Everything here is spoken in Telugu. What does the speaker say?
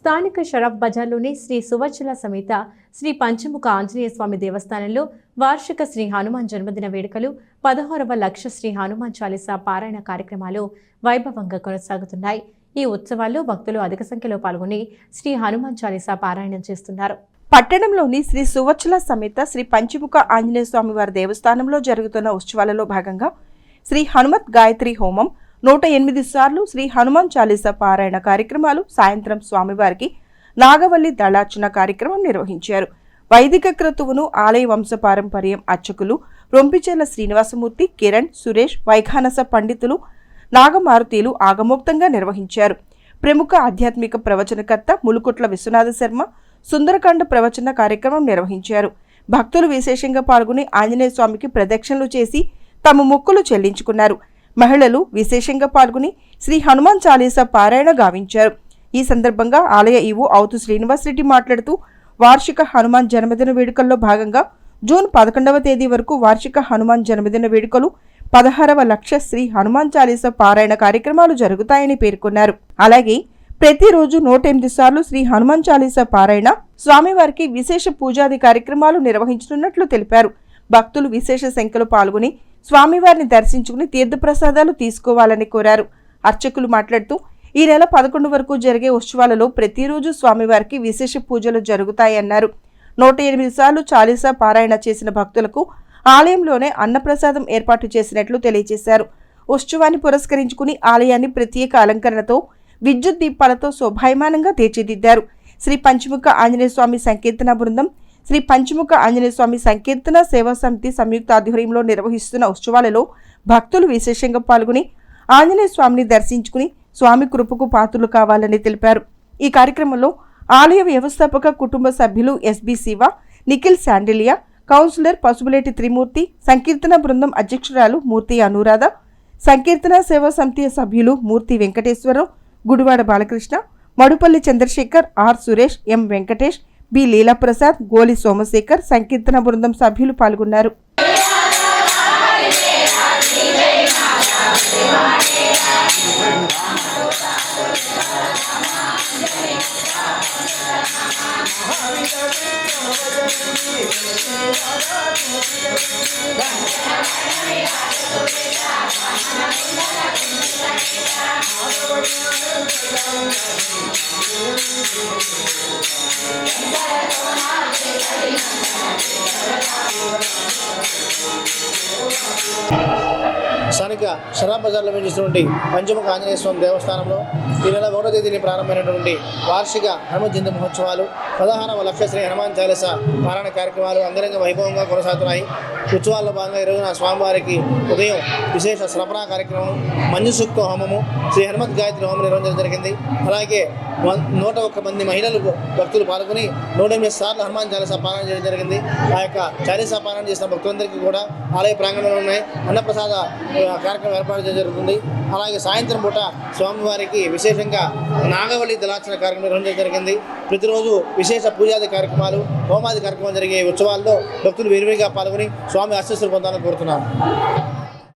స్థానిక షరఫ్ బజార్లోని శ్రీ సువచ్చల సమేత శ్రీ పంచముఖ ఆంజనేయ స్వామి దేవస్థానంలో వార్షిక శ్రీ హనుమాన్ జన్మదిన వేడుకలు 16వ లక్ష శ్రీ హనుమాన్ చాలీసా పారాయణ కార్యక్రమాలు వైభవంగా కొనసాగుతున్నాయి. ఈ ఉత్సవాల్లో భక్తులు అధిక సంఖ్యలో పాల్గొని శ్రీ హనుమాన్ చాలీసా పారాయణం చేస్తున్నారు. పట్టణంలోని శ్రీ సువచ్చల సమేత శ్రీ పంచముఖ ఆంజనేయ స్వామి వారి దేవస్థానంలో జరుగుతున్న ఉత్సవాలలో భాగంగా శ్రీ హనుమత్ గాయత్రి హోమం, 108 సార్లు శ్రీ హనుమాన్ చాలీసా పారాయణ కార్యక్రమాలు, సాయంత్రం స్వామివారికి నాగవల్లి దళార్చన కార్యక్రమం నిర్వహించారు. వైదిక క్రతువును ఆలయ వంశపారంపర్యం అర్చకులు రొంపిచెర్ల శ్రీనివాసమూర్తి, కిరణ్, సురేష్, వైఖానస పండితులు, నాగమారుతీలు ఆగమోక్తంగా నిర్వహించారు. ప్రముఖ ఆధ్యాత్మిక ప్రవచనకర్త ములుకుట్ల విశ్వనాథ శర్మ సుందరకాండ ప్రవచన కార్యక్రమం నిర్వహించారు. భక్తులు విశేషంగా పాల్గొని ఆంజనేయ స్వామికి ప్రదక్షిణలు చేసి తమ మొక్కులు చెల్లించుకున్నారు. మహిళలు విశేషంగా పాల్గొని శ్రీ హనుమాన్ చాలీసా పారాయణ గావించారు. ఈ సందర్భంగా ఆలయ ఈవో అవుతు శ్రీనివాసరెడ్డి మాట్లాడుతూ వార్షిక హనుమాన్ జన్మదిన వేడుకల్లో భాగంగా జూన్ 11వ తేదీ వరకు వార్షిక హనుమాన్ జన్మదిన వేడుకలు, 16వ లక్ష శ్రీ హనుమాన్ చాలీసా పారాయణ కార్యక్రమాలు జరుగుతాయని పేర్కొన్నారు. అలాగే ప్రతిరోజు 108 సార్లు శ్రీ హనుమాన్ చాలీసా పారాయణ, స్వామివారికి విశేష పూజాది కార్యక్రమాలు నిర్వహించనున్నట్లు తెలిపారు. భక్తులు విశేష సంఖ్యలో పాల్గొని స్వామివారిని దర్శించుకుని తీర్థప్రసాదాలు తీసుకోవాలని కోరారు. అర్చకులు మాట్లాడుతూ ఈ నెల 11 వరకు జరిగే ఉత్సవాలలో ప్రతిరోజు స్వామివారికి విశేష పూజలు జరుగుతాయన్నారు. 108 సార్లు చాలీసా పారాయణ చేసిన భక్తులకు ఆలయంలోనే అన్నప్రసాదం ఏర్పాటు చేసినట్లు తెలియజేశారు. ఉత్సవాన్ని పురస్కరించుకుని ఆలయాన్ని ప్రత్యేక అలంకరణతో, విద్యుత్ దీపాలతో శోభాయమానంగా తీర్చిదిద్దారు. శ్రీ పంచముఖ ఆంజనేయ స్వామి సంకీర్తన బృందం, శ్రీ పంచముఖ ఆంజనేయ స్వామి సంకీర్తన సేవా సమితి సంయుక్త ఆధ్వర్యంలో నిర్వహిస్తున్న ఉత్సవాలలో భక్తులు విశేషంగా పాల్గొని ఆంజనేయ స్వామిని దర్శించుకుని స్వామి కృపకు పాత్రులు కావాలని తెలిపారు. ఈ కార్యక్రమంలో ఆలయ వ్యవస్థాపక కుటుంబ సభ్యులు ఎస్బి శివ, నిఖిల్ శాండిలియా, కౌన్సిలర్ పసుపులేటి త్రిమూర్తి, సంకీర్తన బృందం అధ్యక్షురాలు మూర్తి అనురాధ, సంకీర్తన సేవా సమితి సభ్యులు Murthy Venkateswararao, Gudivada Balakrishna, Madupalli Chandrashekar, R Suresh, M Venkatesh, B Leelaprasad, Goli Somasekhar, సంకీర్తన బృందం సభ్యులు పాల్గొన్నారు. స్థానిక షరఫ్ బజార్లో నిర్మించినటువంటి పంచముఖ ఆంజనేయ స్వామి దేవస్థానంలో ఈ నెల 1వ తేదీని ప్రారంభమైనటువంటి వార్షిక హనుమ జయంతి మహోత్సవాలు, 16వ లక్ష శ్రీ హనుమాన్ చాలీసా పారాయణ కార్యక్రమాలు అంగరంగ వైభవంగా కొనసాగుతున్నాయి. ఉత్సవాల్లో భాగంగా ఈ రోజున స్వామివారికి ఉదయం విశేష శ్రవణ కార్యక్రమం, మంజు సూక్త హోమము, శ్రీ హనుమత్ గాయత్రి హోమం నిర్వహించడం జరిగింది. అలాగే 101 మంది మహిళలు భక్తులు పాల్గొని 108 సార్లు హనుమాన్ చాలీసా పారాయణ చేయడం జరిగింది. ఆ యొక్క చాలీసా పారాయణ చేసిన భక్తులందరికీ కూడా ఆలయ ప్రాంగణంలో ఉన్నాయి అన్నప్రసాద కార్యక్రమం ఏర్పాటు చేయడం జరుగుతుంది. అలాగే సాయంత్రం పూట స్వామివారికి విశేషంగా నాగవల్లి దళార్చన కార్యక్రమం నిర్వహించడం జరిగింది. ప్రతిరోజు విశేష పూజాది కార్యక్రమాలు, హోమాది కార్యక్రమాలు జరిగే ఉత్సవాల్లో భక్తులు విరివిగా పాల్గొని స్వామి ఆశీస్సులు పొందాలని కోరుతున్నాను.